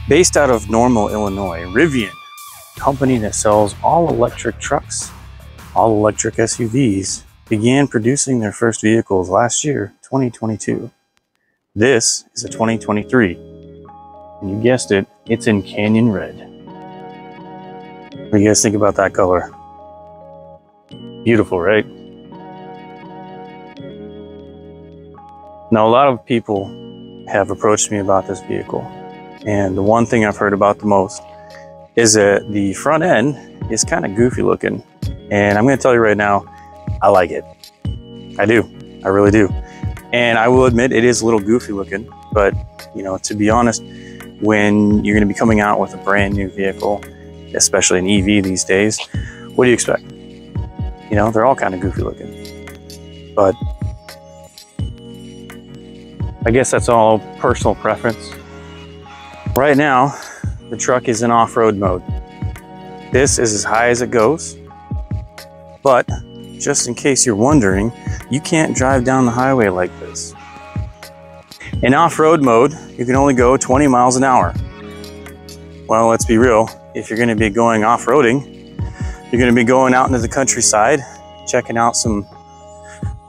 Based out of Normal, Illinois, Rivian, a company that sells all-electric trucks, all-electric SUVs, began producing their first vehicles last year, 2022. This is a 2023, and you guessed it, it's in Canyon Red. What do you guys think about that color? Beautiful, right? Now, a lot of people have approached me about this vehicle. And the one thing I've heard about the most is that the front end is kind of goofy looking. And I'm going to tell you right now, I like it. I do. I really do. And I will admit it is a little goofy looking. But, you know, to be honest, when you're going to be coming out with a brand new vehicle, especially an EV these days, what do you expect? You know, they're all kind of goofy looking. But I guess that's all personal preference. Right now, the truck is in off-road mode. This is as high as it goes, but just in case you're wondering, you can't drive down the highway like this. In off-road mode, you can only go 20 miles an hour. Well, let's be real, if you're gonna be going off-roading, you're gonna be going out into the countryside, checking out some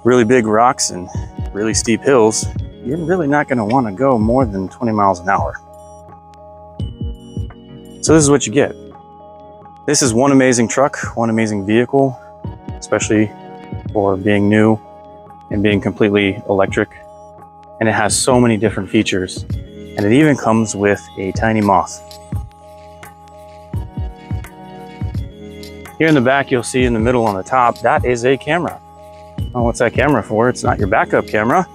really big rocks and really steep hills. You're really not gonna wanna go more than 20 miles an hour. So this is what you get. This is one amazing truck, one amazing vehicle, especially for being new and being completely electric. And it has so many different features. And it even comes with a tiny moth. Here in the back, you'll see in the middle on the top, that is a camera. Oh, what's that camera for? It's not your backup camera.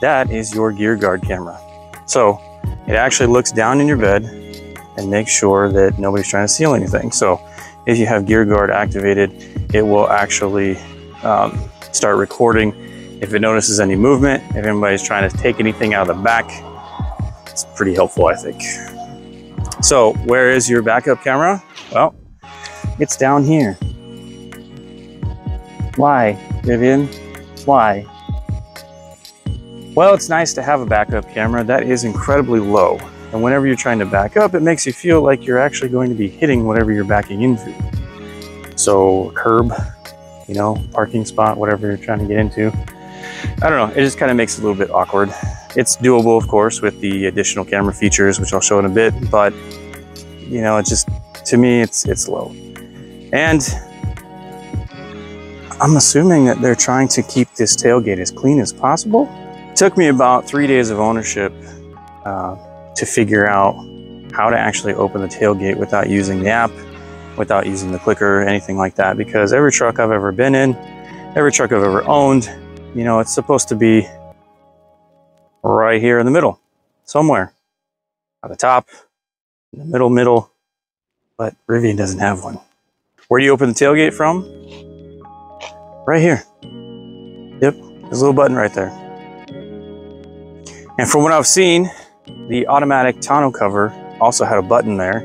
That is your gear guard camera. So it actually looks down in your bed and make sure that nobody's trying to steal anything. So if you have gear guard activated, it will actually start recording if it notices any movement, if anybody's trying to take anything out of the back. It's pretty helpful, I think. So where is your backup camera? Well, it's down here. Why, Vivian? Why? Well, it's nice to have a backup camera that is incredibly low. And whenever you're trying to back up, it makes you feel like you're actually going to be hitting whatever you're backing into. So curb, you know, parking spot, whatever you're trying to get into. I don't know, it just kind of makes it a little bit awkward. It's doable, of course, with the additional camera features, which I'll show in a bit, but you know, it's just, to me, it's low. And I'm assuming that they're trying to keep this tailgate as clean as possible. It took me about 3 days of ownership to figure out how to actually open the tailgate without using the app, without using the clicker or anything like that, because every truck I've ever been in, every truck I've ever owned, you know, it's supposed to be right here in the middle, somewhere. At the top, in the middle, but Rivian doesn't have one. Where do you open the tailgate from? Right here. Yep, there's a little button right there. And from what I've seen, the automatic tonneau cover also had a button there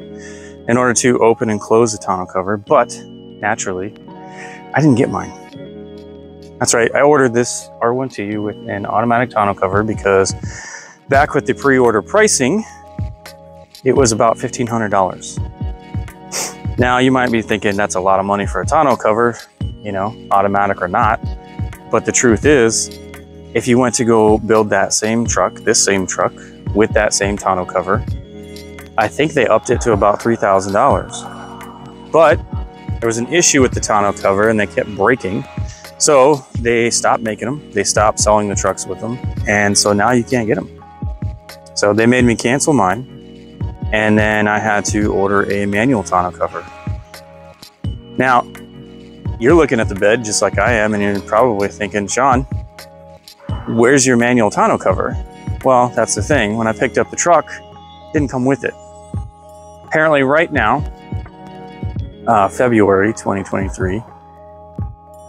in order to open and close the tonneau cover, but naturally, I didn't get mine. That's right, I ordered this R1T with an automatic tonneau cover because back with the pre-order pricing, it was about $1,500. Now, you might be thinking that's a lot of money for a tonneau cover, you know, automatic or not, but the truth is, if you went to go build that same truck, this same truck, with that same tonneau cover, I think they upped it to about $3,000. But there was an issue with the tonneau cover and they kept breaking. So they stopped making them. They stopped selling the trucks with them. And so now you can't get them. So they made me cancel mine. And then I had to order a manual tonneau cover. Now, you're looking at the bed just like I am, and you're probably thinking, Sean, where's your manual tonneau cover? Well, that's the thing. When I picked up the truck, it didn't come with it. Apparently right now, February 2023,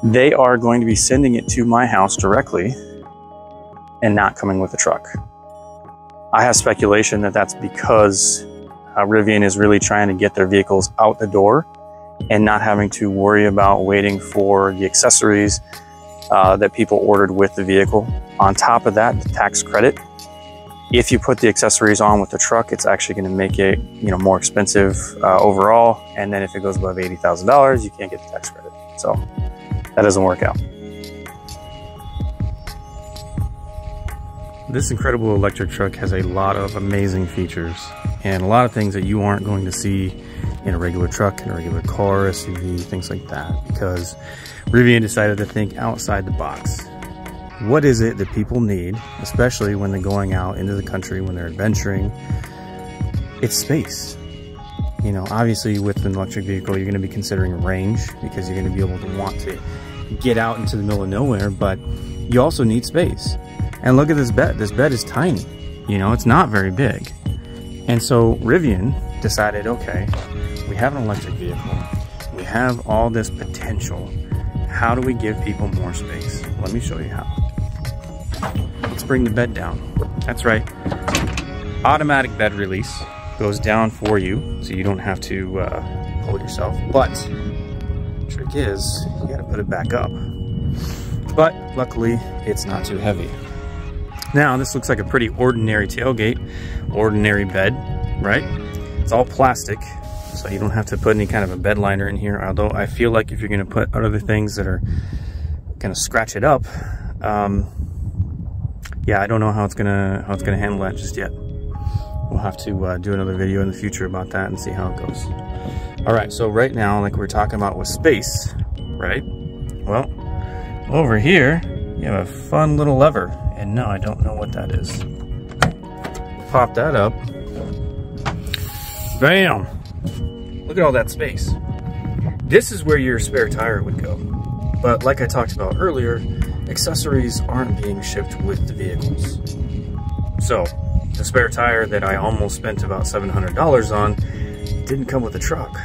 they are going to be sending it to my house directly and not coming with the truck. I have speculation that that's because Rivian is really trying to get their vehicles out the door and not having to worry about waiting for the accessories that people ordered with the vehicle. On top of that, the tax credit If you put the accessories on with the truck, it's actually going to make it, you know, more expensive overall. And then if it goes above $80,000, you can't get the tax credit. So that doesn't work out. This incredible electric truck has a lot of amazing features and a lot of things that you aren't going to see in a regular truck, in a regular car, SUV, things like that, because Rivian decided to think outside the box. What is it that people need, especially when they're going out into the country, when they're adventuring? It's space. You know, obviously with an electric vehicle, you're going to be considering range because you're going to be able to want to get out into the middle of nowhere, but you also need space. And look at this bed. This bed is tiny. You know, it's not very big. And so Rivian decided, okay, we have an electric vehicle. We have all this potential. How do we give people more space? Let me show you how. Let's bring the bed down. That's right. Automatic bed release goes down for you, so you don't have to pull it yourself. But the trick is, you gotta put it back up. But luckily, it's not too heavy. Now, this looks like a pretty ordinary tailgate, ordinary bed, right? It's all plastic, so you don't have to put any kind of a bed liner in here, although I feel like if you're gonna put other things that are gonna scratch it up, yeah, I don't know how it's gonna handle that just yet. We'll have to do another video in the future about that and see how it goes. All right, so right now, like we were talking about with space, right? Well, over here, you have a fun little lever. And no, I don't know what that is. Pop that up. Bam! Look at all that space. This is where your spare tire would go. But like I talked about earlier, accessories aren't being shipped with the vehicles. So, the spare tire that I almost spent about $700 on didn't come with the truck.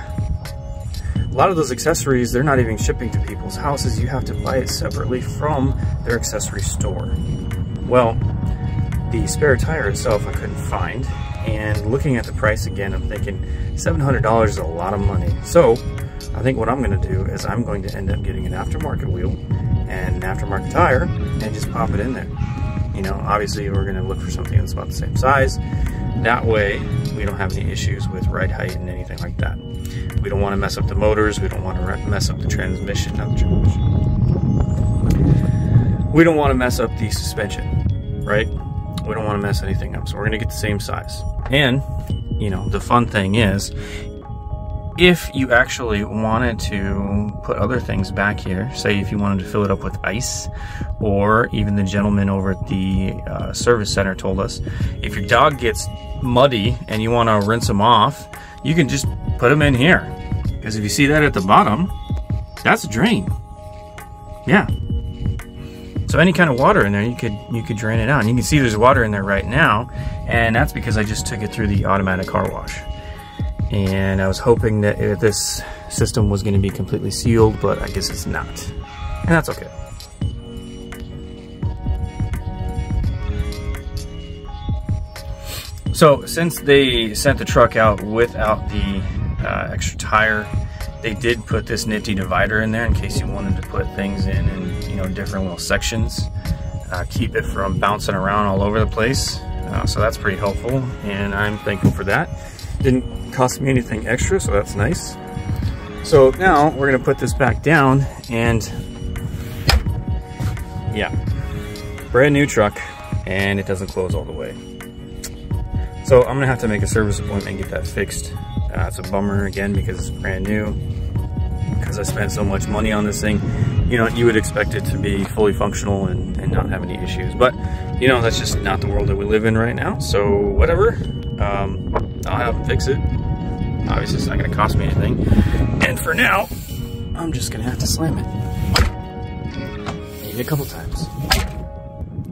A lot of those accessories, they're not even shipping to people's houses. You have to buy it separately from their accessory store. Well, the spare tire itself I couldn't find, and looking at the price again, I'm thinking $700 is a lot of money. So I think what I'm going to do is I'm going to end up getting an aftermarket wheel and an aftermarket tire and just pop it in there. You know, obviously we're going to look for something that's about the same size. That way we don't have any issues with ride height and anything like that. We don't want to mess up the motors. We don't want to mess up the transmission. Not the transmission. We don't want to mess up the suspension, right? We don't want to mess anything up. So we're going to get the same size. And, you know, the fun thing is, if you actually wanted to put other things back here, say if you wanted to fill it up with ice, or even the gentleman over at the service center told us, if your dog gets muddy and you want to rinse him off, you can just put them in here. Because if you see that at the bottom, that's a drain. Yeah. So any kind of water in there, you could drain it out. And you can see there's water in there right now, and that's because I just took it through the automatic car wash. And I was hoping that this system was going to be completely sealed, but I guess it's not. And that's okay. So since they sent the truck out without the extra tire, they did put this nifty divider in there in case you wanted to put things in you know, different little sections. Keep it from bouncing around all over the place. So that's pretty helpful, and I'm thankful for that. Didn't cost me anything extra, so that's nice. So now we're gonna put this back down, and yeah, brand new truck, and it doesn't close all the way. So I'm gonna have to make a service appointment and get that fixed. It's a bummer again because it's brand new. Because I spent so much money on this thing, you know, you would expect it to be fully functional and not have any issues. But, you know, that's just not the world that we live in right now. So whatever, I'll have them fix it. Obviously, it's not going to cost me anything. And for now, I'm just going to have to slam it. Maybe a couple times.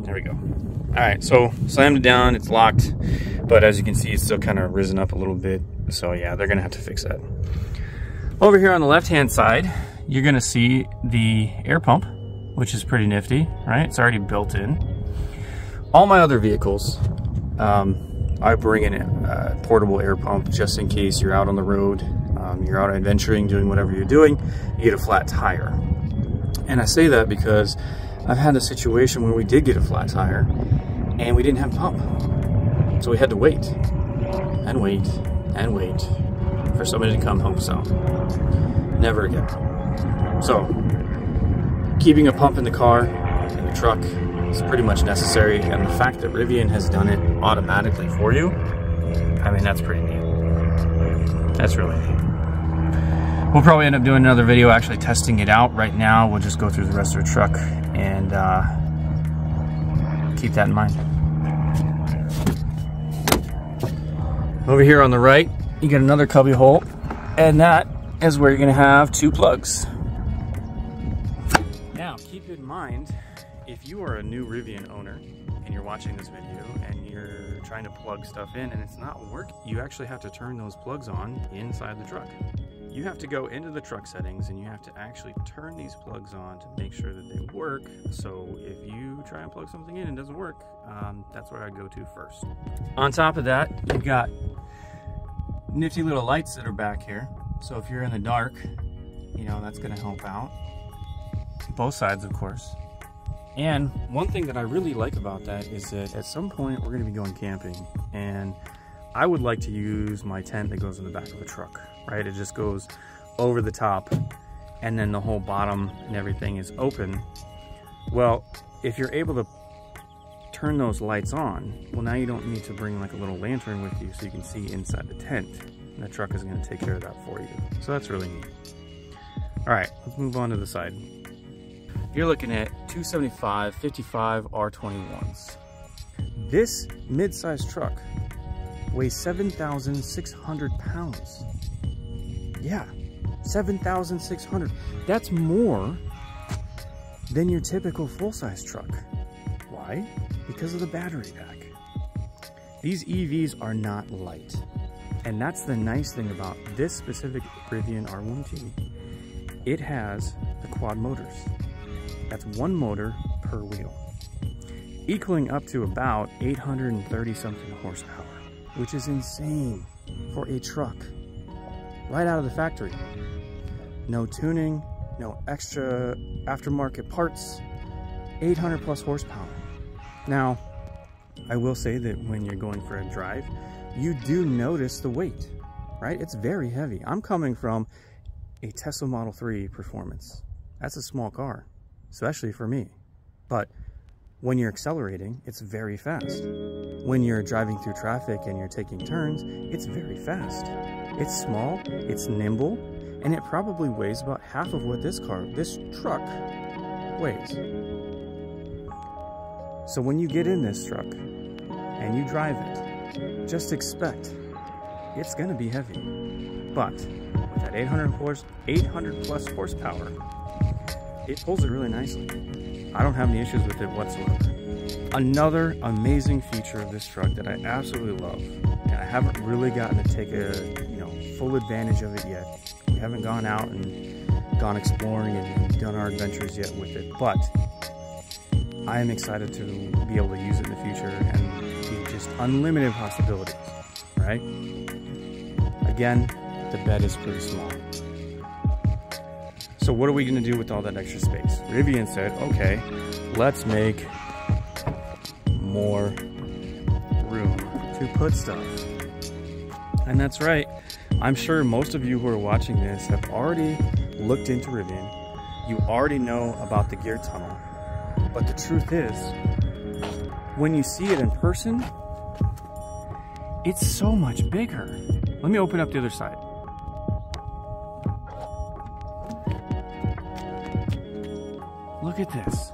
There we go. All right, so slammed it down. It's locked. But as you can see, it's still kind of risen up a little bit. So yeah, they're going to have to fix that. Over here on the left-hand side, you're going to see the air pump, which is pretty nifty, right? It's already built in. All my other vehicles, I bring in a portable air pump just in case you're out on the road, you're out adventuring, doing whatever you're doing, you get a flat tire. And I say that because I've had a situation where we did get a flat tire and we didn't have a pump. So we had to wait and wait and wait for somebody to come home south. Never again. So, keeping a pump in the car, in the truck, is pretty much necessary, and the fact that Rivian has done it automatically for you, I mean, that's pretty neat. That's really neat. We'll probably end up doing another video actually testing it out. Right now, we'll just go through the rest of the truck and keep that in mind. Over here on the right, you get another cubby hole, and that is where you're gonna have 2 plugs. Now, keep in mind, if you are a new Rivian owner and you're watching this video and you're trying to plug stuff in and it's not working, you actually have to turn those plugs on inside the truck. You have to go into the truck settings and you have to actually turn these plugs on to make sure that they work. So if you try and plug something in and it doesn't work, that's where I go to first. On top of that, you've got nifty little lights that are back here. So if you're in the dark, you know, that's gonna help out. Both sides, of course. And one thing that I really like about that is that at some point we're gonna be going camping, and I would like to use my tent that goes in the back of a truck, right? It just goes over the top and then the whole bottom and everything is open. Well, if you're able to turn those lights on, well, now you don't need to bring like a little lantern with you so you can see inside the tent. And the truck is going to take care of that for you. So that's really neat. All right, let's move on to the side. You're looking at 275 55 R21s. This mid-sized truck weighs 7,600 pounds. Yeah, 7,600. That's more than your typical full-size truck. Why? Because of the battery pack. These EVs are not light. And that's the nice thing about this specific Rivian R1T. It has the quad motors. That's 1 motor per wheel, equaling up to about 830 something horsepower, which is insane for a truck right out of the factory. No tuning, no extra aftermarket parts, 800 plus horsepower. Now, I will say that when you're going for a drive, you do notice the weight, right? It's very heavy. I'm coming from a Tesla Model 3 Performance. That's a small car, especially for me. But when you're accelerating, it's very fast. When you're driving through traffic and you're taking turns, it's very fast. It's small, it's nimble, and it probably weighs about half of what this truck weighs. So when you get in this truck and you drive it, just expect it's gonna be heavy. But with that 800 plus horsepower, it pulls it really nicely. I don't have any issues with it whatsoever. Another amazing feature of this truck that I absolutely love, and I haven't really gotten to take full advantage of it yet. We haven't gone out and gone exploring and done our adventures yet with it, but I am excited to be able to use it in the future and be just unlimited possibilities, right? Again, the bed is pretty small. So what are we gonna do with all that extra space? Rivian said, okay, let's make more room to put stuff. And that's right. I'm sure most of you who are watching this have already looked into Rivian. You already know about the gear tunnel. But the truth is, when you see it in person, it's so much bigger. Let me open up the other side. Look at this.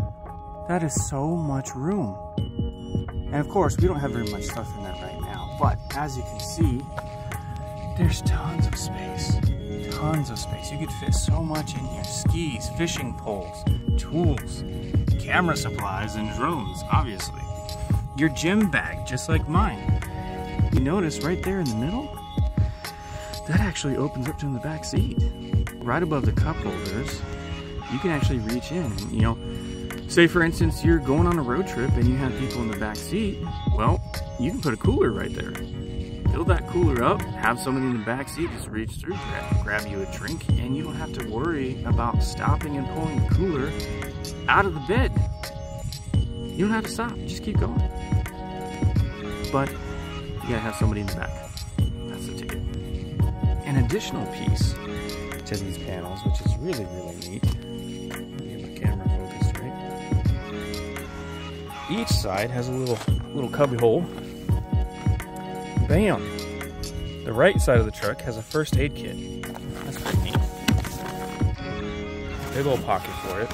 That is so much room. And of course, we don't have very much stuff in that right now. But as you can see, there's tons of space. Tons of space. You could fit so much in here. Skis, fishing poles, tools, camera supplies, and drones, obviously. Your gym bag, just like mine. You notice right there in the middle? That actually opens up to the back seat. Right above the cup holders, you can actually reach in and, say for instance, you're going on a road trip and you have people in the back seat. Well, you can put a cooler right there. Fill that cooler up, have somebody in the back seat just reach through, grab you a drink, and you don't have to worry about stopping and pulling the cooler out of the bed. You don't have to stop, just keep going. But you gotta have somebody in the back. That's the ticket. An additional piece to these panels, which is really, really neat. Get my camera focused right. Each side has a little cubby hole. Bam! The right side of the truck has a first aid kit. That's pretty neat. Big old pocket for it.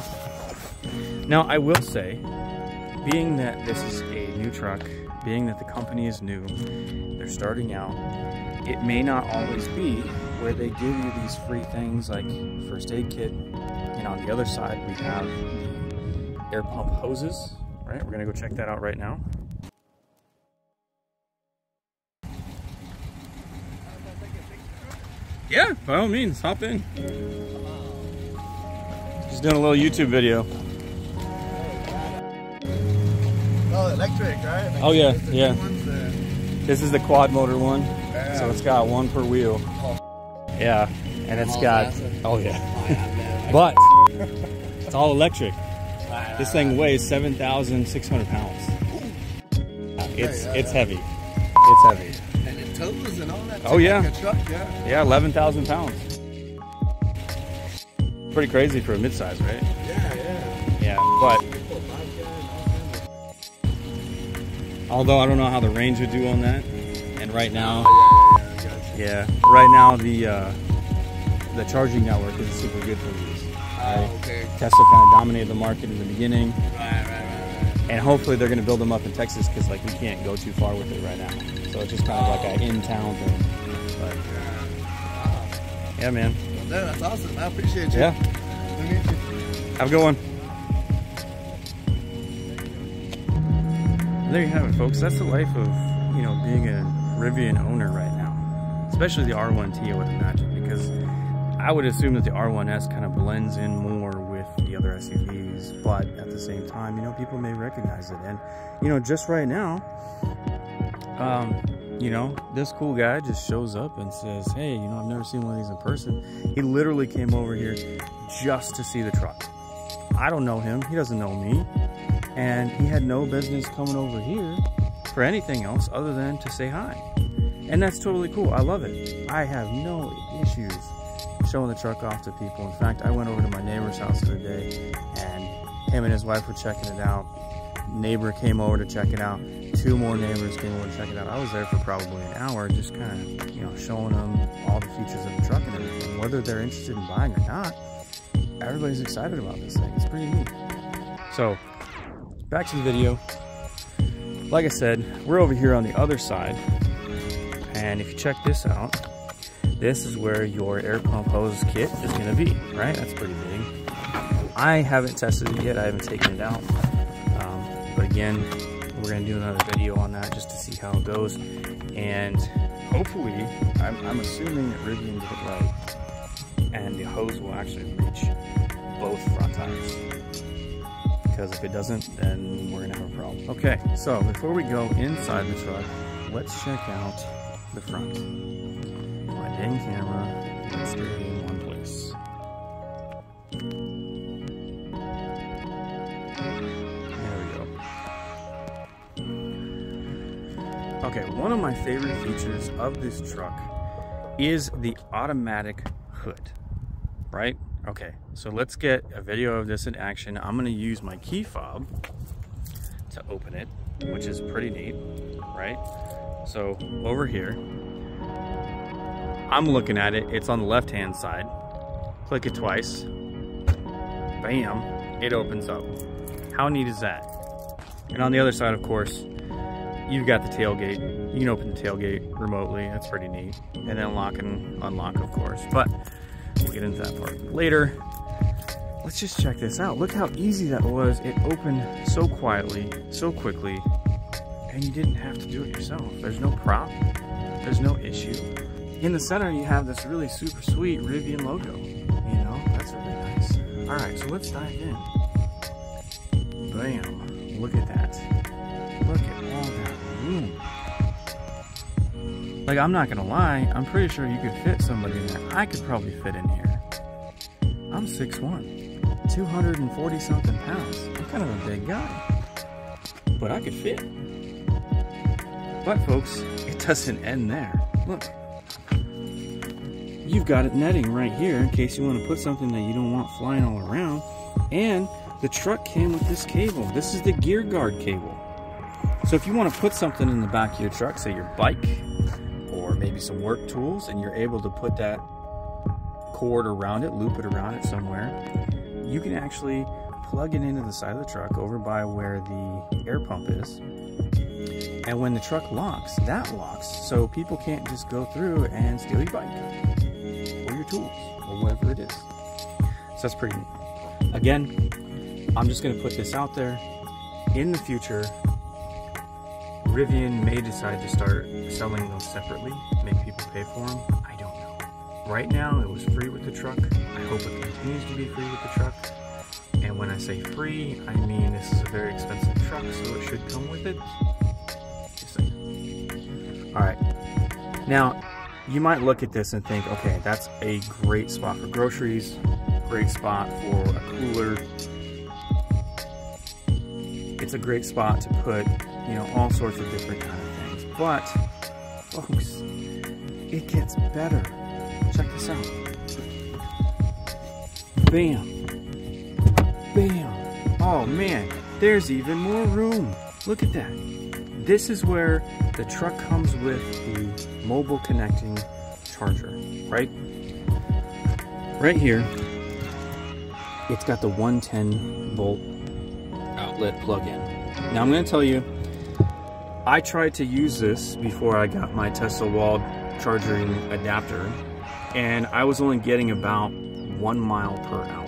Now, I will say, being that this is a new truck, being that the company is new, they're starting out, it may not always be where they give you these free things like first aid kit. And on the other side, we have the air pump hoses, right? We're gonna go check that out right now. Yeah, by all means, hop in. Just doing a little YouTube video. Oh, electric, right? Like, oh yeah, yeah. This is the quad motor one, so it's got one per wheel. Yeah, and it's got, oh yeah. But it's all electric. This thing weighs 7,600 pounds. It's heavy. It's heavy. And it tows and all that. Oh yeah. Like a truck, yeah, 11,000 pounds. Pretty crazy for a midsize, right? Yeah, but although I don't know how the range would do on that, and right now, right now the charging network isn't super good for these. Right? Okay. Tesla kind of dominated the market in the beginning, Right. and hopefully they're going to build them up in Texas because like we can't go too far with it right now. So it's just kind of like an in-town thing. But, yeah, man. Well, that's awesome. I appreciate you. Yeah. Good to meet you. Have a good one. There you have it, folks. That's the life of, you know, being a Rivian owner right now. Especially the R1T, I would imagine, because I would assume that the R1S kind of blends in more with the other SUVs, but at the same time, you know, people may recognize it. And, you know, just right now, you know, this cool guy just shows up and says, hey, you know, I've never seen one of these in person. He literally came over here just to see the truck. I don't know him. He doesn't know me. And he had no business coming over here for anything else other than to say hi. And that's totally cool. I love it. I have no issues showing the truck off to people. In fact, I went over to my neighbor's house the other day, and him and his wife were checking it out. Neighbor came over to check it out. 2 more neighbors came over to check it out. I was there for probably an hour, just kind of, you know, showing them all the features of the truck and everything. Whether they're interested in buying or not, everybody's excited about this thing. It's pretty neat. So, back to the video. Like I said, we're over here on the other side, and if you check this out, this is where your air pump hose kit is going to be, right? That's pretty big. I haven't tested it yet. I haven't taken it out. But again, we're going to do another video on that just to see how it goes. And hopefully, I'm assuming that Rivian did it right, and the hose will actually reach both front tires. Because if it doesn't, then we're going to have a problem. Okay, so before we go inside the truck, let's check out the front. My dang camera, let's stay in one place. There we go. Okay, one of my favorite features of this truck is the automatic hood, right? Okay, so let's get a video of this in action. I'm gonna use my key fob to open it, which is pretty neat, right? So over here, I'm looking at it, it's on the left-hand side. Click it twice, bam, it opens up. How neat is that? And on the other side, of course, you've got the tailgate. You can open the tailgate remotely, that's pretty neat. And then lock and unlock, of course, but we'll get into that part later. Let's just check this out. Look how easy that was. It opened so quietly, so quickly, and you didn't have to do it yourself. There's no prop, there's no issue. In the center, you have this really super sweet Rivian logo. You know, that's really nice. All right, so let's dive in. Bam, look at that. Look at all that room. Like, I'm not gonna lie, I'm pretty sure you could fit somebody in there. I could probably fit in here. I'm 6'1", 240 something pounds. I'm kind of a big guy, but I could fit. But folks, it doesn't end there. Look. You've got it netting right here in case you want to put something that you don't want flying all around. And the truck came with this cable. This is the gear guard cable. So if you want to put something in the back of your truck, say your bike or maybe some work tools, and you're able to put that cord around it, loop it around it somewhere, you can actually plug it into the side of the truck over by where the air pump is. And when the truck locks, that locks. So people can't just go through and steal your bike or your tools or whatever it is. So that's pretty neat. Again, I'm just going to put this out there. In the future, Rivian may decide to start selling those separately, make people pay for them. I don't know. Right now, it was free with the truck. I hope it continues to be free with the truck. And when I say free, I mean this is a very expensive truck, so it should come with it. Just saying. All right. Now, you might look at this and think, okay, that's a great spot for groceries, great spot for a cooler. It's a great spot to put, you know, all sorts of different kind of things. But, folks, it gets better. Check this out. Bam. Bam. Oh man, there's even more room. Look at that. This is where the truck comes with the mobile connecting charger, right? Right here, it's got the 110 volt outlet plug-in. Now I'm going to tell you, I tried to use this before I got my Tesla wall charging adapter, and I was only getting about 1 mile per hour.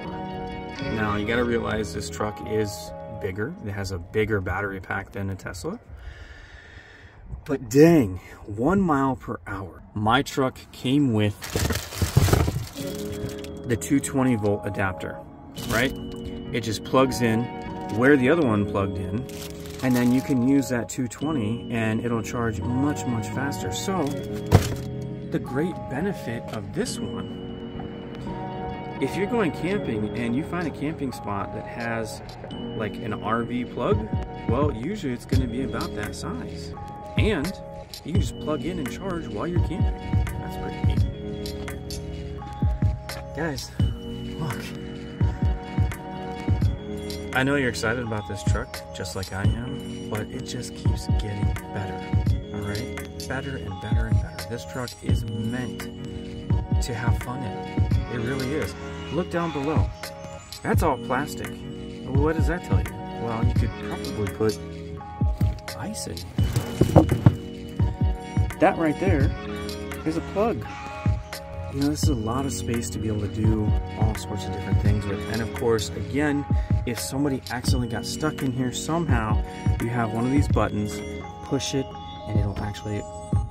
Now you got to realize this truck is bigger. It has a bigger battery pack than a Tesla. But dang, 1 mile per hour. My truck came with the 220 volt adapter, right? It just plugs in where the other one plugged in, and then you can use that 220 and it'll charge much, much faster. So the great benefit of this one, if you're going camping and you find a camping spot that has like an RV plug, well, usually it's going to be about that size. And you can just plug in and charge while you're camping. That's pretty neat. Guys, look. I know you're excited about this truck, just like I am, but it just keeps getting better, all right? Better and better and better. This truck is meant to have fun in. It really is. Look down below. That's all plastic. What does that tell you? Well, you could probably put ice in here. That right there is a plug. You know, this is a lot of space to be able to do all sorts of different things with. And of course, again, if somebody accidentally got stuck in here somehow, you have one of these buttons, push it, and it'll actually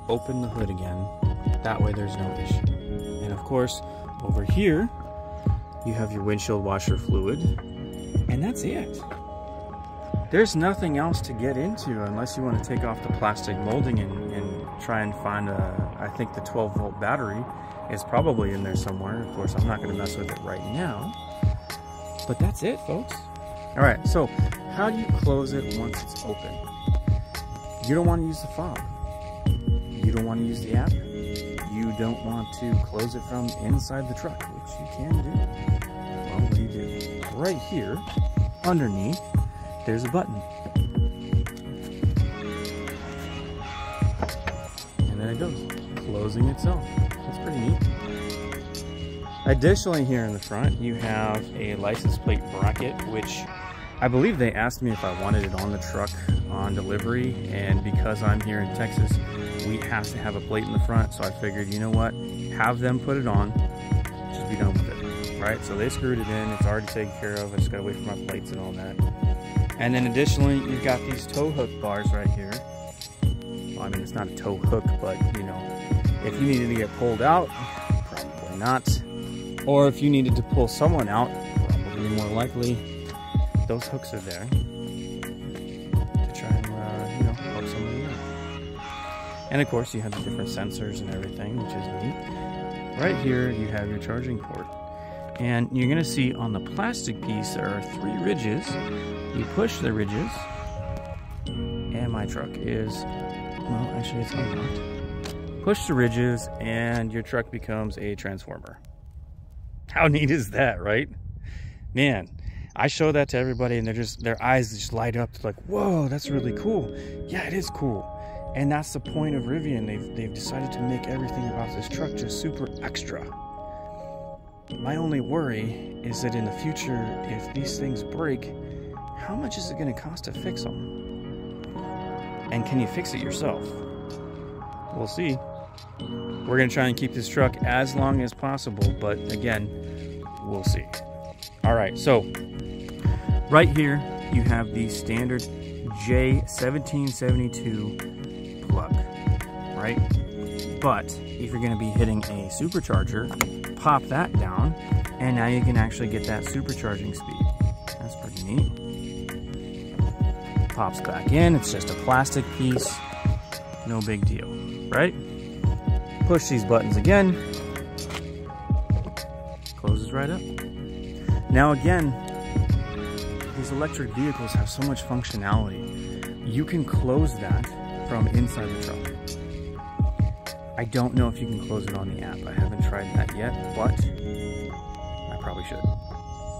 open the hood again. That way there's no issue. And of course, over here, you have your windshield washer fluid, and that's it. There's nothing else to get into unless you want to take off the plastic molding and try and find I think the 12 volt battery is probably in there somewhere. Of course, I'm not going to mess with it right now, but that's it, folks. All right, so how do you close it once it's open? You don't want to use the fob. You don't want to use the app. You don't want to close it from inside the truck, which you can do. Well, what do you do? Right here, underneath, there's a button. And there it goes, closing itself. That's pretty neat. Additionally, here in the front, you have a license plate bracket, which I believe they asked me if I wanted it on the truck on delivery, and because I'm here in Texas, we have to have a plate in the front, so I figured, you know what, have them put it on, just be done with it, right? So they screwed it in, it's already taken care of, I just gotta wait for my plates and all that. And then additionally, you've got these tow hook bars right here. Well, I mean, it's not a tow hook, but you know, if you needed to get pulled out, probably not. Or if you needed to pull someone out, probably more likely, those hooks are there to try and, you know, help somebody out. And of course, you have the different sensors and everything, which is neat. Right here, you have your charging port. And you're gonna see on the plastic piece, there are 3 ridges. You push the ridges, and my truck is, well, actually it's unlocked. push the ridges, and your truck becomes a transformer. How neat is that, right? Man, I show that to everybody and their eyes just light up. It's like, whoa, that's really cool. Yeah, it is cool. And that's the point of Rivian. They've decided to make everything about this truck just super extra. My only worry is that in the future, if these things break, how much is it going to cost to fix them? And can you fix it yourself? We'll see. We're going to try and keep this truck as long as possible, but again, we'll see. All right, so right here you have the standard J1772 plug, right? But if you're going to be hitting a supercharger, pop that down, and now you can actually get that supercharging speed. That's pretty neat. Pops back in. It's just a plastic piece. No big deal, right? Push these buttons again. Closes right up. Now again, these electric vehicles have so much functionality. You can close that from inside the truck. I don't know if you can close it on the app. I haven't tried that yet, but I probably should.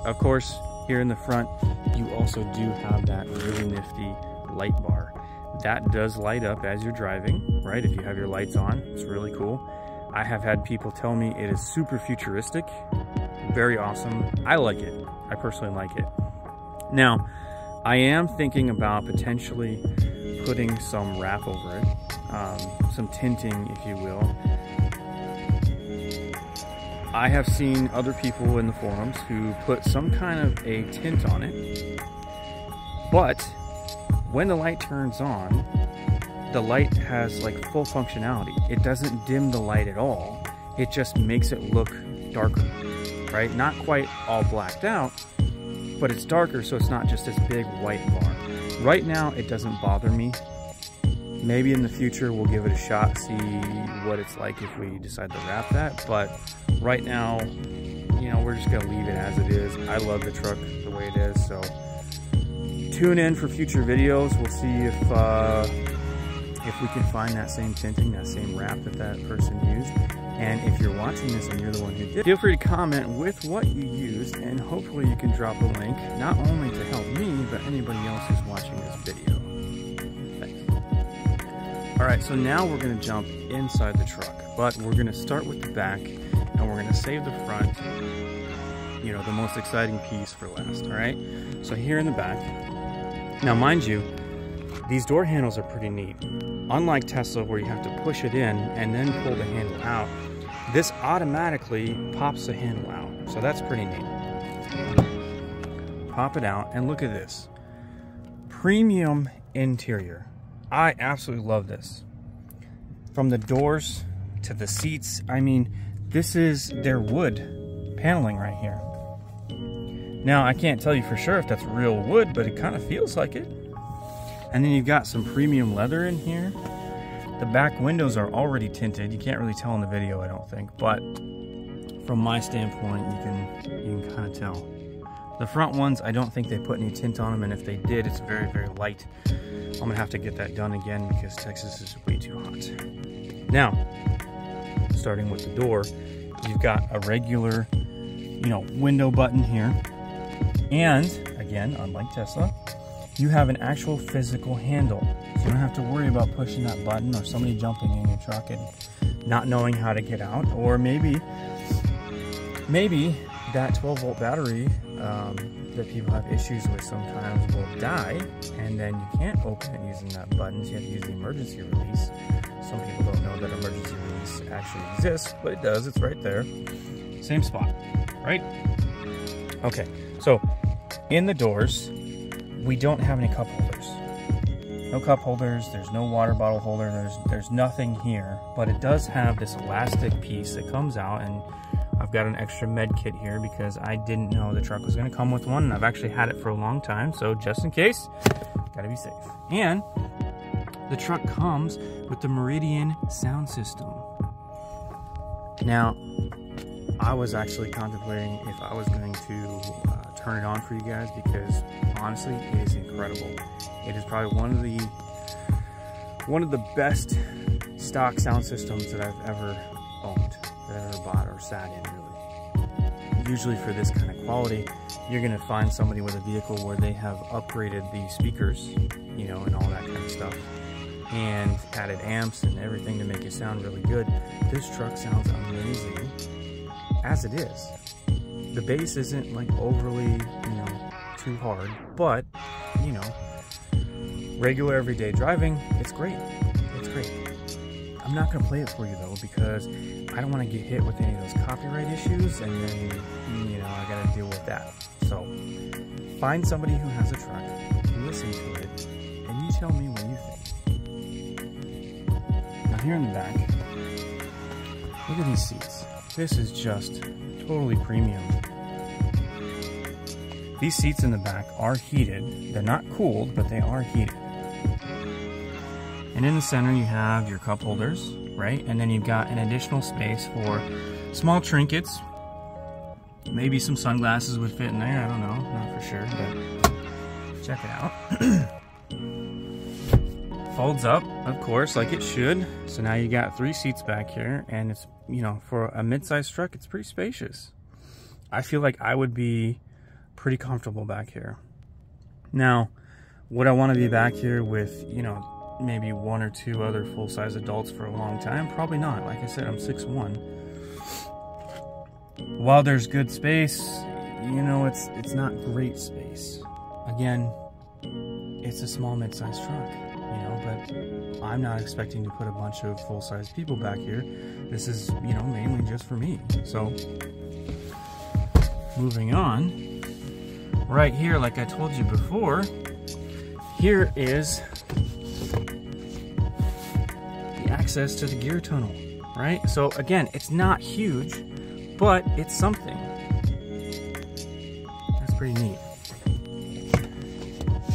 Of course, here in the front, you also do have that really nifty light bar. That does light up as you're driving, right? If you have your lights on, it's really cool. I have had people tell me it is super futuristic, very awesome. I like it. I personally like it. Now, I am thinking about potentially putting some wrap over it, some tinting, if you will. I have seen other people in the forums who put some kind of a tint on it, but when the light turns on, the light has like full functionality. It doesn't dim the light at all. It just makes it look darker, right? Not quite all blacked out, but it's darker, so it's not just this big white bar. Right now, it doesn't bother me. Maybe in the future, we'll give it a shot, see what it's like if we decide to wrap that. But right now, you know, we're just gonna leave it as it is. I love the truck the way it is, so tune in for future videos. We'll see if we can find that same tinting, that same wrap that person used. And if you're watching this and you're the one who did, feel free to comment with what you used, and hopefully you can drop a link, not only to help me, but anybody else who's watching this video. Thanks. All right, so now we're gonna jump inside the truck, but we're gonna start with the back, and we're gonna save the front, you know, the most exciting piece for last, all right? So here in the back, now mind you, these door handles are pretty neat. Unlike Tesla, where you have to push it in and then pull the handle out, this automatically pops the handle out. So that's pretty neat. Pop it out and look at this. Premium interior. I absolutely love this. From the doors to the seats, I mean, this is their wood paneling right here. Now, I can't tell you for sure if that's real wood, but it kind of feels like it. And then you've got some premium leather in here. The back windows are already tinted. You can't really tell in the video, I don't think, but from my standpoint, you can kind of tell. The front ones, I don't think they put any tint on them, and if they did, it's very, very light. I'm gonna have to get that done again because Texas is way too hot. Now, starting with the door, you've got a regular, you know, window button here. And again, unlike Tesla, you have an actual physical handle. So you don't have to worry about pushing that button or somebody jumping in your truck and not knowing how to get out. Or maybe that 12-volt battery that people have issues with sometimes will die, and then you can't open it using that button. So you have to use the emergency release. Some people don't know that emergency release actually exists, but it does. It's right there. Same spot, right? Okay, so in the doors, we don't have any cup holders. No cup holders, there's no water bottle holder, there's nothing here, but it does have this elastic piece that comes out, and I've got an extra med kit here because I didn't know the truck was gonna come with one, and I've actually had it for a long time, so just in case, gotta be safe. And the truck comes with the Meridian sound system. Now, I was actually contemplating if I was going to turn it on for you guys because honestly, it is incredible. It is probably one of the best stock sound systems that I've ever owned, that I've ever bought or sat in, really. Usually for this kind of quality, you're gonna find somebody with a vehicle where they have upgraded the speakers, you know, and all that kind of stuff, and added amps and everything to make it sound really good. This truck sounds amazing as it is. The bass isn't like overly, you know, too hard, but, you know, regular everyday driving, it's great. It's great. I'm not gonna play it for you though, because I don't want to get hit with any of those copyright issues, and then, you know, I gotta deal with that. So find somebody who has a truck, listen to it, and you tell me what you think. Now here in the back, look at these seats. This is just totally premium. These seats in the back are heated. They're not cooled, but they are heated. And in the center you have your cup holders, right? And then you've got an additional space for small trinkets. Maybe some sunglasses would fit in there, I don't know, not for sure, but check it out. Folds up, of course, like it should. So now you got 3 seats back here, and it's, you know, for a mid-sized truck, it's pretty spacious. I feel like I would be pretty comfortable back here. Now, would I want to be back here with, you know, maybe 1 or 2 other full-size adults for a long time? Probably not. Like I said, I'm 6'1". While there's good space, you know, it's not great space. Again, it's a small mid-sized truck, you know, but I'm not expecting to put a bunch of full-size people back here. This is, you know, mainly just for me. So, moving on, right here, like I told you before, here is the access to the gear tunnel, right? So again, it's not huge, but it's something. That's pretty neat.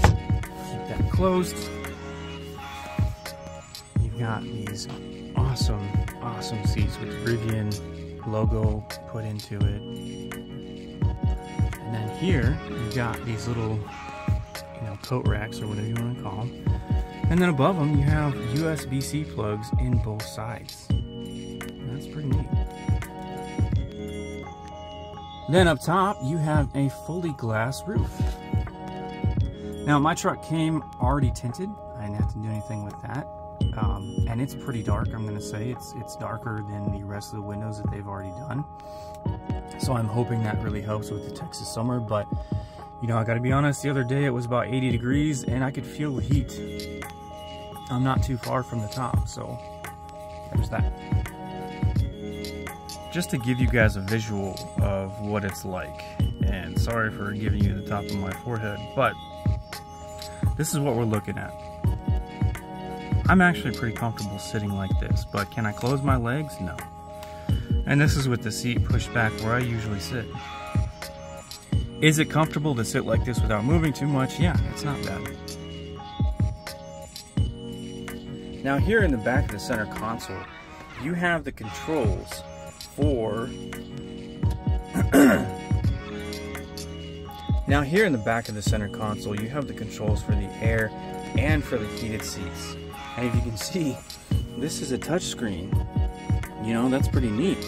Keep that closed. You've got these awesome, awesome seats with the Rivian logo put into it. And then here, you've got these little, you know, coat racks or whatever you want to call them. And then above them, you have USB-C plugs in both sides. That's pretty neat. Then up top, you have a fully glass roof. Now, my truck came already tinted. I didn't have to do anything with that. And it's pretty dark, I'm going to say. It's darker than the rest of the windows that they've already done. So I'm hoping that really helps with the Texas summer. But, you know, I got to be honest, the other day it was about 80 degrees and I could feel the heat. I'm not too far from the top, so there's that. Just to give you guys a visual of what it's like, and sorry for giving you the top of my forehead, but this is what we're looking at. I'm actually pretty comfortable sitting like this, but can I close my legs? No. And this is with the seat pushed back where I usually sit. Is it comfortable to sit like this without moving too much? Yeah, it's not bad. Now here in the back of the center console, you have the controls for now here in the back of the center console, you have the controls for the air and for the heated seats. And if you can see, this is a touch screen. You know, that's pretty neat.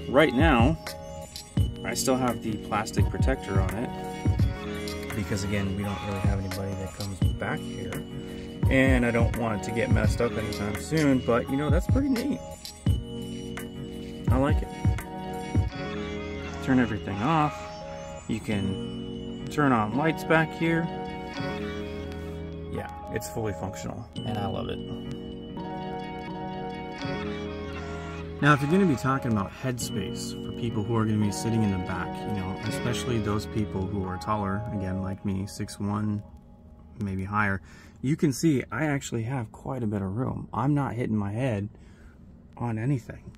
Right now, I still have the plastic protector on it because, again, we don't really have anybody that comes back here. And I don't want it to get messed up anytime soon, but, you know, that's pretty neat. I like it. Turn everything off. You can turn on lights back here. Yeah, it's fully functional, and I love it. Now, if you're going to be talking about headspace for people who are going to be sitting in the back, you know, especially those people who are taller, again, like me, 6'1", maybe higher, you can see I actually have quite a bit of room. I'm not hitting my head on anything.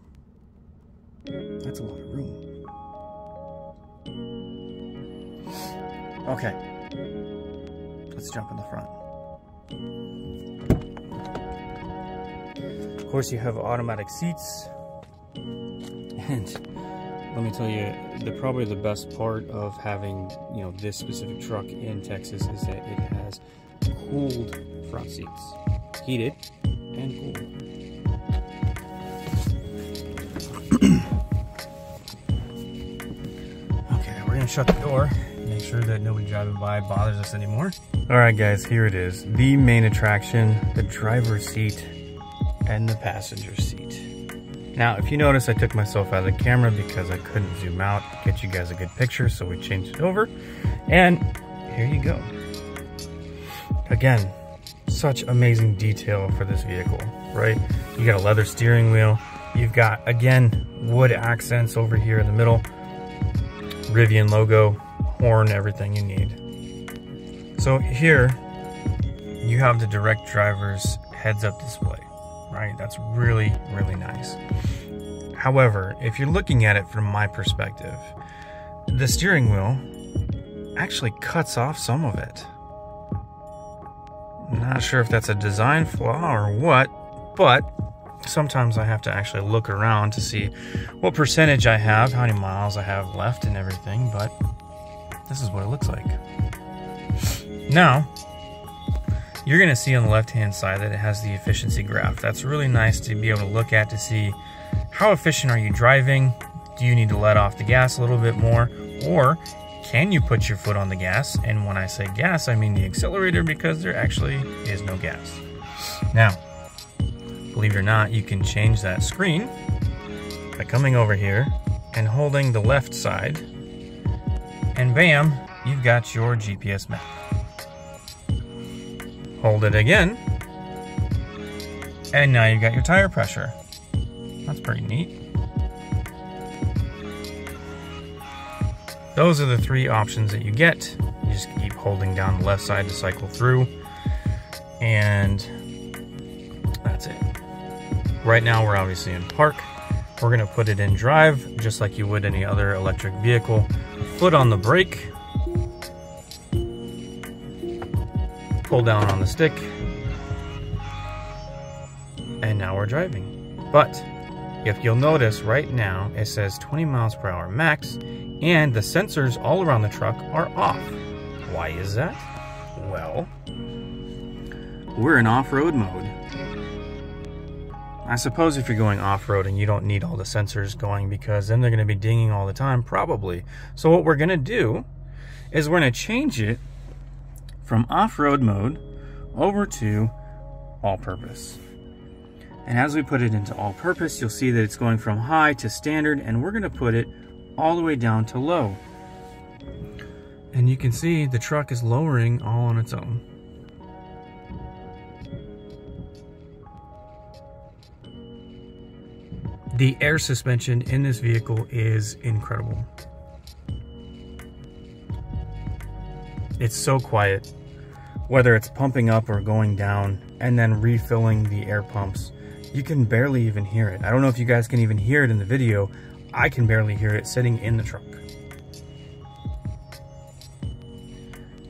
That's a lot of room. Okay, let's jump in the front. Of course, you have automatic seats. And let me tell you, probably the best part of having, you know, this specific truck in Texas is that it has cooled front seats, heated and cooled. and shut the door. Make sure that nobody driving by bothers us anymore. All right, guys, here it is. The main attraction, the driver's seat and the passenger seat. Now, if you notice, I took myself out of the camera because I couldn't zoom out, get you guys a good picture, so we changed it over. And here you go. Again, such amazing detail for this vehicle, right? You got a leather steering wheel. You've got, again, wood accents over here in the middle. Rivian logo, horn, everything you need. So here, you have the direct driver's heads-up display, right? That's really, really nice. However, if you're looking at it from my perspective, the steering wheel actually cuts off some of it. Not sure if that's a design flaw or what, but sometimes I have to actually look around to see what percentage I have, how many miles I have left and everything, but this is what it looks like. Now, you're gonna see on the left-hand side that it has the efficiency graph. That's really nice to be able to look at to see how efficient are you driving? Do you need to let off the gas a little bit more? Or can you put your foot on the gas? And when I say gas, I mean the accelerator, because there actually is no gas. Now, believe it or not, you can change that screen by coming over here and holding the left side, and bam, you've got your GPS map. Hold it again, and now you've got your tire pressure. That's pretty neat. Those are the three options that you get. You just keep holding down the left side to cycle through, and that's it. Right now we're obviously in park. We're gonna put it in drive, just like you would any other electric vehicle. Foot on the brake, pull down on the stick, and now we're driving. But if you'll notice right now, it says 20 miles per hour max, and the sensors all around the truck are off. Why is that? Well, we're in off-road mode. I suppose if you're going off-road and you don't need all the sensors going, because then they're going to be dinging all the time, probably. So what we're going to do is we're going to change it from off-road mode over to all-purpose. And as we put it into all-purpose, you'll see that it's going from high to standard, and we're going to put it all the way down to low. And you can see the truck is lowering all on its own. The air suspension in this vehicle is incredible. It's so quiet, whether it's pumping up or going down and then refilling the air pumps. You can barely even hear it. I don't know if you guys can even hear it in the video. I can barely hear it sitting in the truck.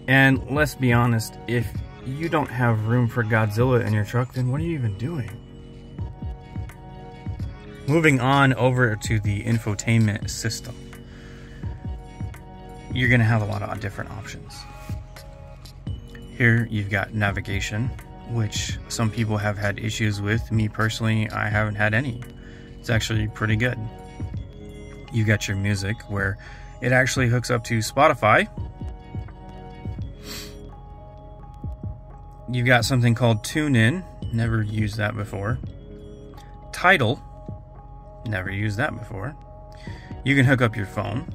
And let's be honest, if you don't have room for Godzilla in your truck, then what are you even doing? Moving on over to the infotainment system, you're gonna have a lot of different options. Here you've got navigation, which some people have had issues with. Me personally, I haven't had any. It's actually pretty good. You got your music, where it actually hooks up to Spotify. You've got something called Tune In, never used that before. Tidal, never used that before. You can hook up your phone.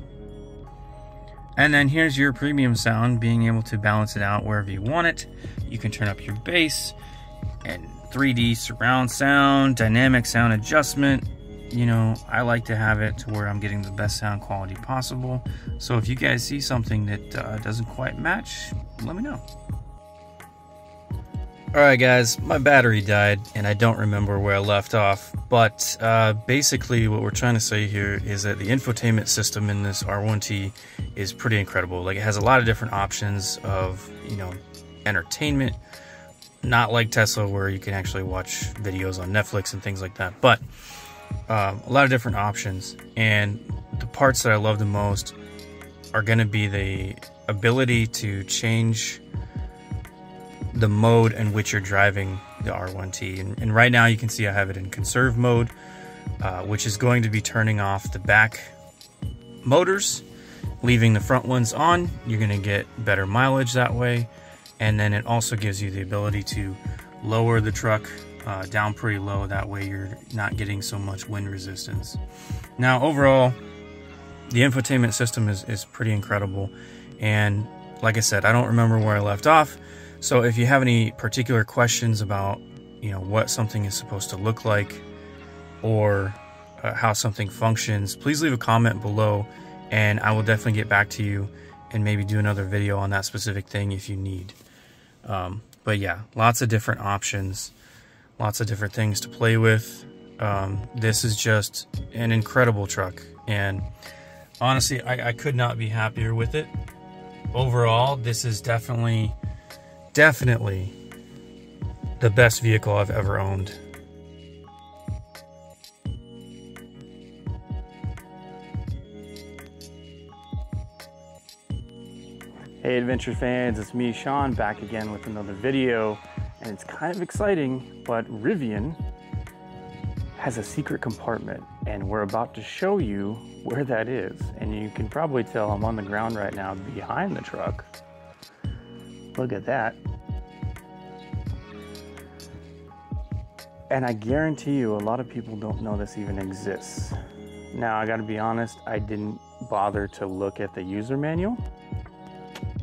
And then here's your premium sound, being able to balance it out wherever you want it. You can turn up your bass and 3D surround sound, dynamic sound adjustment. You know, I like to have it to where I'm getting the best sound quality possible. So if you guys see something that doesn't quite match, let me know. All right, guys, my battery died and I don't remember where I left off, but basically what we're trying to say here is that the infotainment system in this R1T is pretty incredible. Like, it has a lot of different options of, you know, entertainment, not like Tesla where you can actually watch videos on Netflix and things like that, but a lot of different options. And the parts that I love the most are going to be the ability to change the mode in which you're driving the R1T. And right now you can see I have it in conserve mode, which is going to be turning off the back motors leaving the front ones on, you're gonna get better mileage that way. And then it also gives you the ability to lower the truck down pretty low. That way you're not getting so much wind resistance. Now, overall, the infotainment system is pretty incredible. And like I said, I don't remember where I left off. So if you have any particular questions about, you know, what something is supposed to look like or how something functions, please leave a comment below and I will definitely get back to you and maybe do another video on that specific thing if you need. But yeah, lots of different options, lots of different things to play with. This is just an incredible truck, and honestly, I could not be happier with it. Overall, this is definitely the best vehicle I've ever owned. Hey adventure fans, it's me Sean back again with another video, and it's kind of exciting, but Rivian has a secret compartment and we're about to show you where that is. And you can probably tell I'm on the ground right now behind the truck. Look at that. And I guarantee you a lot of people don't know this even exists. Now I gotta be honest, I didn't bother to look at the user manual.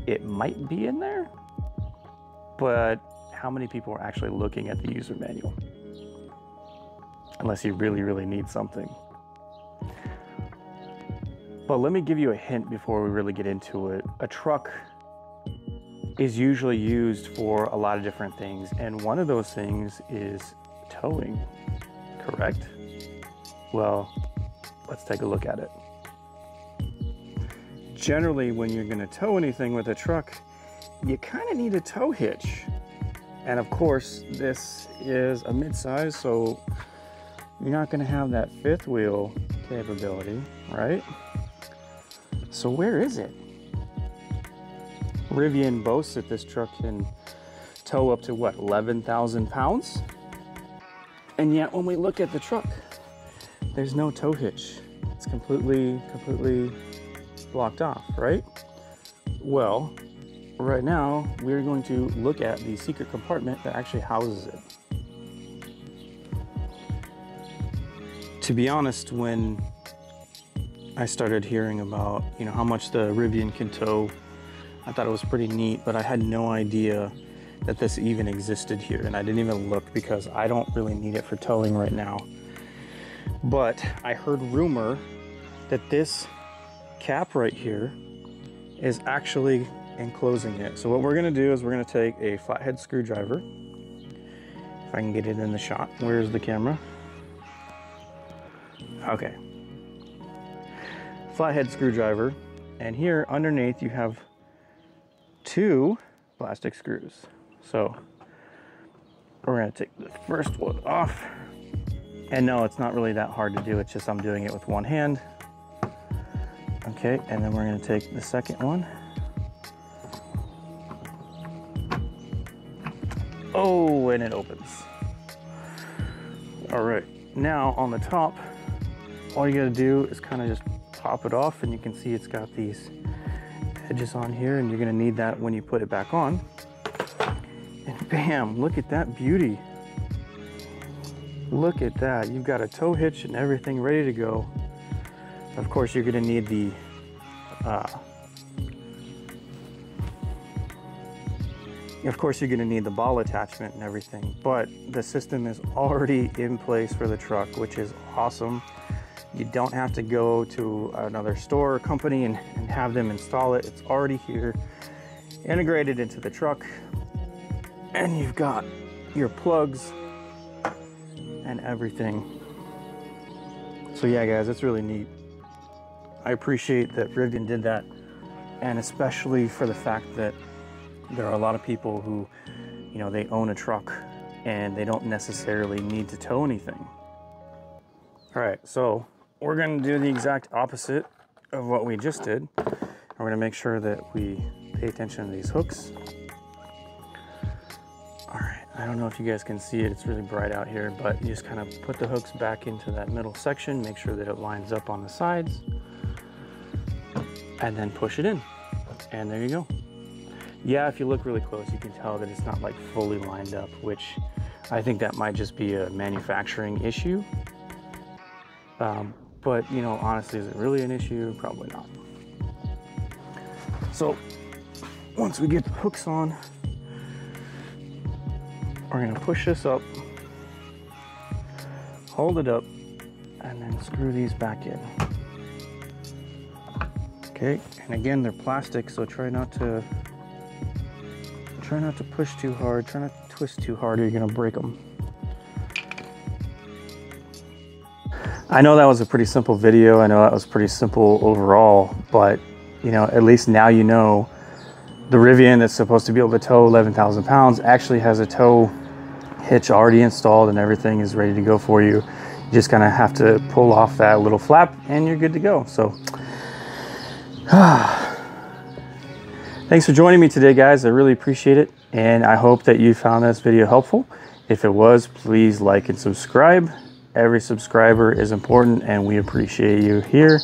It might be in there, but how many people are actually looking at the user manual? Unless you really need something. But let me give you a hint before we really get into it. A truck is usually used for a lot of different things, and one of those things is towing, correct? Well, let's take a look at it. Generally, when you're gonna tow anything with a truck, you kind of need a tow hitch. And of course, this is a midsize, so you're not gonna have that fifth wheel capability, right? So where is it? Rivian boasts that this truck can tow up to what, 11,000 pounds? And yet when we look at the truck, there's no tow hitch. It's completely blocked off, right? Well, right now we're going to look at the secret compartment that actually houses it. To be honest, when I started hearing about, you know, how much the Rivian can tow, I thought it was pretty neat, but I had no idea that this even existed here, and I didn't even look because I don't really need it for towing right now. But I heard rumor that this cap right here is actually enclosing it. So what we're gonna do is we're gonna take a flathead screwdriver. If I can get it in the shot. Where's the camera? Okay. Flathead screwdriver, and here underneath you have two plastic screws. So we're gonna take the first one off. And no, it's not really that hard to do, it's just I'm doing it with one hand. Okay, and then we're gonna take the second one. Oh, and it opens. All right, now on the top, all you gotta do is kind of just pop it off, and you can see it's got these edges on here, and you're gonna need that when you put it back on. And bam, look at that beauty. Look at that, you've got a tow hitch and everything ready to go. Of course, you're gonna need the ball attachment and everything, but the system is already in place for the truck, which is awesome. You don't have to go to another store or company and have them install it. It's already here, integrated into the truck, and you've got your plugs and everything. So yeah, guys, it's really neat. I appreciate that Rivian did that, and especially for the fact that there are a lot of people who, you know, they own a truck and they don't necessarily need to tow anything. All right, so we're gonna do the exact opposite of what we just did. We're gonna make sure that we pay attention to these hooks. All right, I don't know if you guys can see it, it's really bright out here, but you just kind of put the hooks back into that middle section, make sure that it lines up on the sides. and then push it in, and there you go. Yeah, if you look really close, you can tell that it's not like fully lined up, which I think that might just be a manufacturing issue. But you know, honestly, is it really an issue? Probably not. So once we get the hooks on, we're gonna push this up, hold it up, and then screw these back in. Okay, and again, they're plastic, so try not to push too hard, try not to twist too hard, or you're gonna break them. I know that was a pretty simple video, I know that was pretty simple overall, but you know, at least now you know the Rivian that's supposed to be able to tow 11,000 pounds actually has a tow hitch already installed and everything is ready to go for you. You just kind of have to pull off that little flap and you're good to go. So thanks for joining me today, guys. I really appreciate it, and I hope that you found this video helpful. If it was, please like and subscribe. Every subscriber is important, and we appreciate you here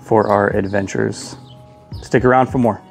for our adventures. Stick around for more.